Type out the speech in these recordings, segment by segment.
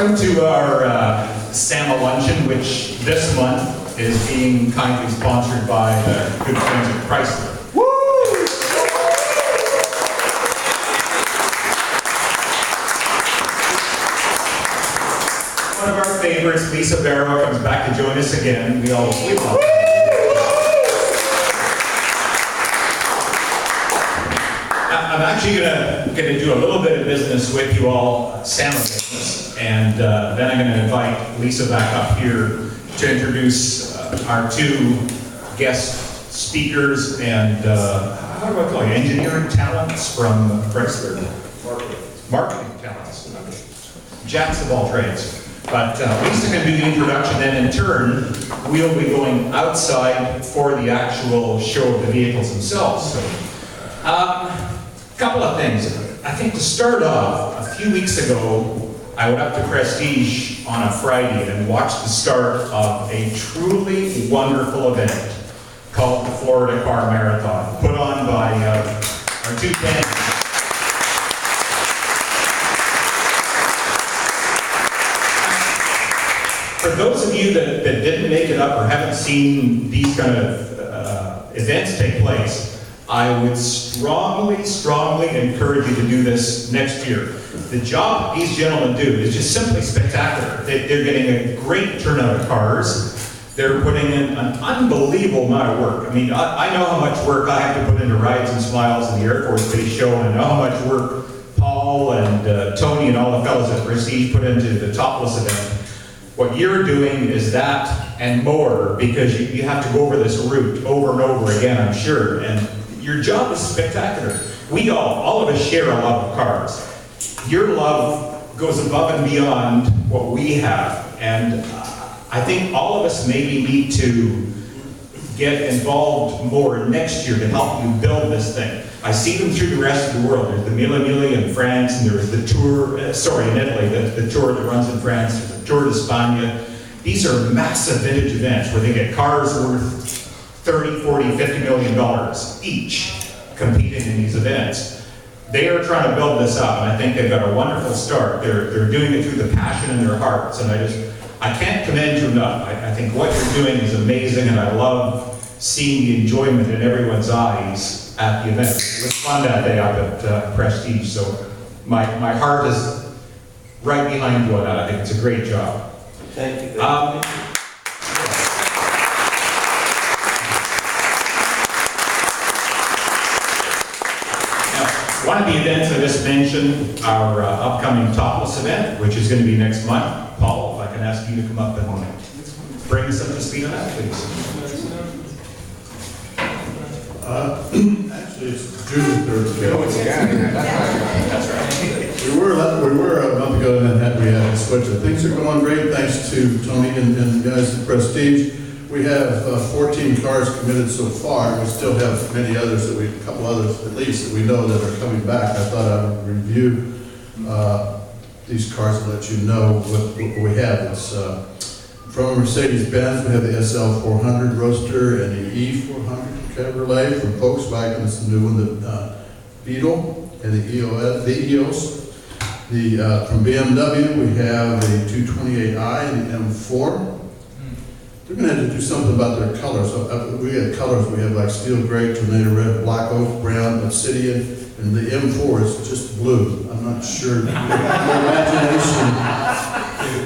welcome to our Santa Luncheon, which this month is being kindly sponsored by the good friends of Chrysler. Woo! One of our favorites, Lisa Barrow, comes back to join us again. We love her. I'm actually gonna do a little bit of business with you all, Santa business, and then I'm gonna invite Lisa back up here to introduce our two guest speakers and how do I call you, engineering talents from Chrysler? Marketing talents. Jacks of all trades. But Lisa's gonna do the introduction, and in turn, we'll be going outside for the actual show of the vehicles themselves. So, couple of things. I think to start off, a few weeks ago, I went up to Prestige on a Friday and watched the start of a truly wonderful event called the Florida Car Marathon, put on by our two fans. For those of you that didn't make it up or haven't seen these kind of events take place, I would strongly encourage you to do this next year. The job these gentlemen do is just simply spectacular. They're getting a great turnout of cars. They're putting in an unbelievable amount of work. I mean, I know how much work I have to put into Rides and Smiles and the Air Force Base show, and I know how much work Paul and Tony and all the fellows at Prestige put into the Topless event. What you're doing is that and more, because you have to go over this route over and over again, I'm sure. And your job is spectacular. We all of us share a love of cars. Your love goes above and beyond what we have. And I think all of us maybe need to get involved more next year to help you build this thing. I see them through the rest of the world. There's the Mille Miglia in France, and there's the Tour, in Italy, the Tour that runs in France, there's the Tour de España. These are massive vintage events where they get cars worth 30, 40, 50 million dollars each competing in these events. They are trying to build this up, and I think they've got a wonderful start. They're doing it through the passion in their hearts, and I can't commend you enough. I think what you're doing is amazing, and I love seeing the enjoyment in everyone's eyes at the event. It was fun that day up at Prestige, so my heart is right behind you on that. I think it's a great job. Thank you. One of the events I just mentioned, our upcoming Topless event, which is going to be next month. Paul, if I can ask you to come up and bring us up to speed on that, please. Actually, it's June 3rd. Oh, it's That's right. We were a month ago, and then we had to switch it. Things are going great, thanks to Tony and the guys at Prestige. We have 14 cars committed so far. We still have many others a couple others at least that we know that are coming back. I thought I would review these cars and let you know what we have. It's from Mercedes-Benz. We have the SL 400 Roadster and the E400 Cabriolet. From Volkswagen, it's the new one, the Beetle and the EOS. From BMW, we have the 228i and the M4. They're going to have to do something about their colors. So we have colors. We have like steel gray, tornado red, black oak, brown, obsidian, and the M4 is just blue. I'm not sure.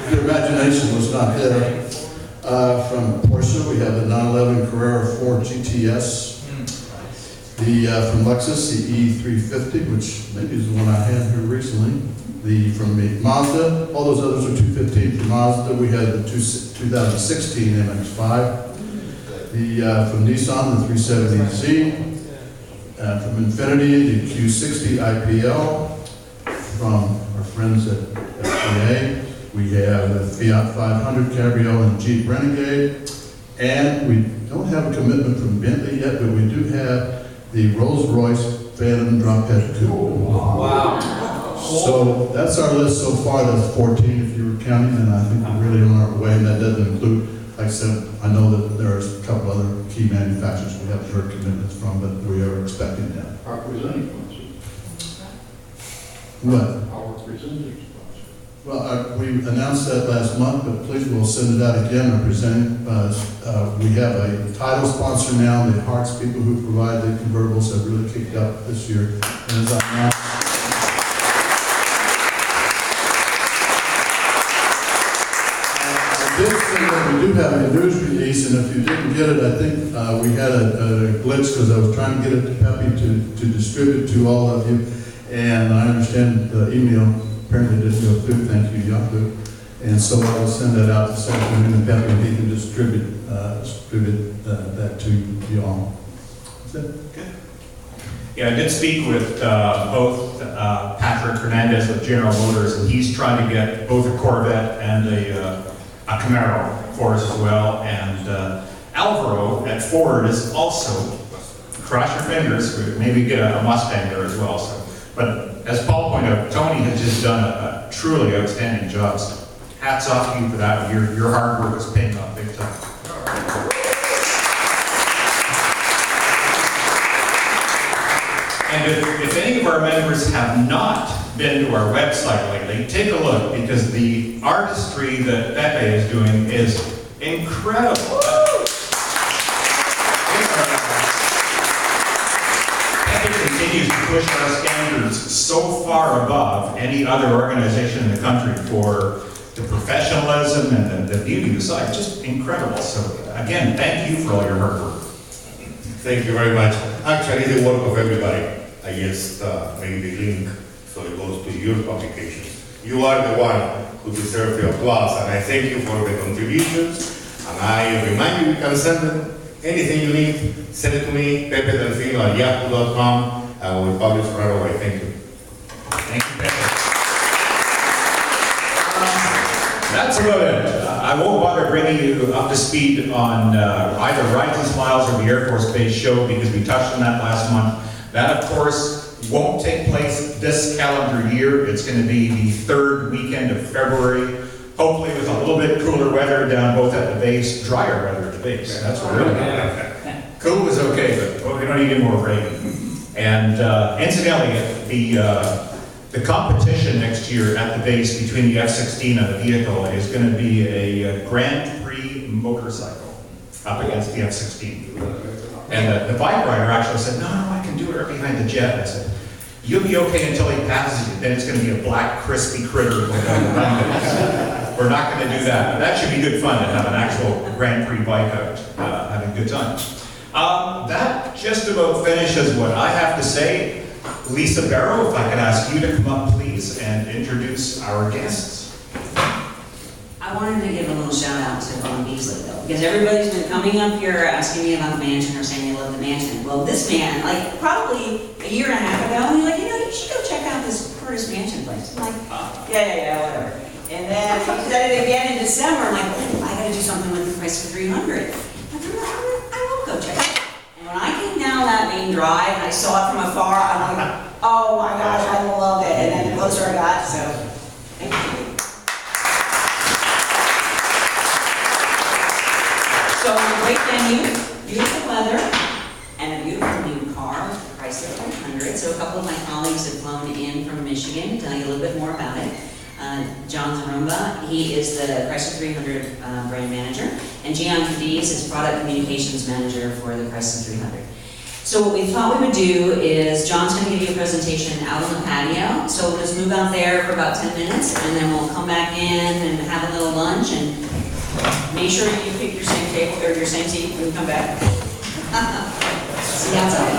Your imagination was not there. From Porsche, we have the 911 Carrera 4 GTS. From Lexus, the E350, which maybe is the one I had here recently. From the Mazda, all those others are 215. From Mazda, we had the 2016 MX-5. From Nissan, the 370Z. From Infiniti, the Q60 IPL. From our friends at FCA, we have the Fiat 500 Cabrio and Jeep Renegade. And we don't have a commitment from Bentley yet, but we do have the Rolls-Royce Phantom Drop Head Coupe. Wow. So that's our list so far. That's 14 if you were counting, and I think we're really on our way. And that doesn't include, like I said, I know that there's a couple other key manufacturers we haven't heard commitments from, but we are expecting them. Our presenting sponsor. What? Our presenting sponsor. Well, we announced that last month, but please, we'll send it out again and present. We have a title sponsor now, the Hearts people who provide the convertibles have really kicked up this year. And as I announced, this thing that we do have a news release, and if you didn't get it, I think we had a glitch because I was trying to get it to Pepe to distribute to all of you. And I understand the email apparently didn't go through, thank you, Yahoo. And so I will send that out this afternoon, and Pepe, he can distribute that to you all. That's it. Okay. Yeah, I did speak with both Patrick Hernandez of General Motors, and he's trying to get both a Corvette and a Camaro for us as well. And Alvaro at Ford is also, cross your fingers, maybe get a Mustang there as well. So, but as Paul pointed out, Tony has just done a truly outstanding job. So hats off to you for that. Your hard work is paying off big time. And if any of our members have not been to our website lately, take a look, because the artistry that Pepe is doing is incredible. Pepe continues to push our standards so far above any other organization in the country for the professionalism and the beauty of the site. It's just incredible. So again, thank you for all your hard work. Thank you very much. Actually, the work of everybody. I just made the link so it goes to your publications. You are the one who deserves the applause, and I thank you for the contributions. And I remind you, you can send them anything you need. Send it to me, pepedelfino@yahoo.com. I will publish right away. Thank you. Thank you, Pepe. That's about it. I won't bother bringing you up to speed on either Rides and Smiles or the Air Force Base show, because we touched on that last month. That, of course, won't take place this calendar year. It's going to be the third weekend of February, hopefully with a little bit cooler weather down both at the base, drier weather at the base. That's what we're looking at. Cool is okay, but we don't need any more rain. And incidentally, the competition next year at the base between the F-16 and the vehicle is going to be a Grand Prix motorcycle up against the F-16. And the bike rider actually said, no, I can do it right behind the jet. I said, you'll be okay until he passes you. Then it's going to be a black, crispy critter going down the runway. We're not going to do that. But that should be good fun to have an actual Grand Prix bike out, having a good time. That just about finishes what I have to say. Lisa Barrow, if I could ask you to come up, please, and introduce our guests. I wanted to give a little shout out to Ron Beasley, though, because everybody's been coming up here asking me about the mansion or saying they love the mansion. Well, this man, like probably a year and a half ago, he's like, you should go check out this Curtis Mansion place. I'm like, yeah, whatever. And then he said it again in December. I'm like, oh, I got to do something with the price for 300. I will go check it out. And when I came down that main drive and I saw it from afar, I'm like, oh my gosh, I love it. And then the closer I got, so thank you. So a great venue, beautiful weather, and a beautiful new car, Chrysler 500. So a couple of my colleagues have flown in from Michigan to tell you a little bit more about it. John Zarumba, he is the Chrysler 300 brand manager, and Gian Cadiz is product communications manager for the Chrysler 300. So what we thought we would do is, John's going to give you a presentation out on the patio, so we'll just move out there for about 10 minutes, and then we'll come back in and have a little lunch, and make sure you pick your same table, or your same seat when you come back. See you outside.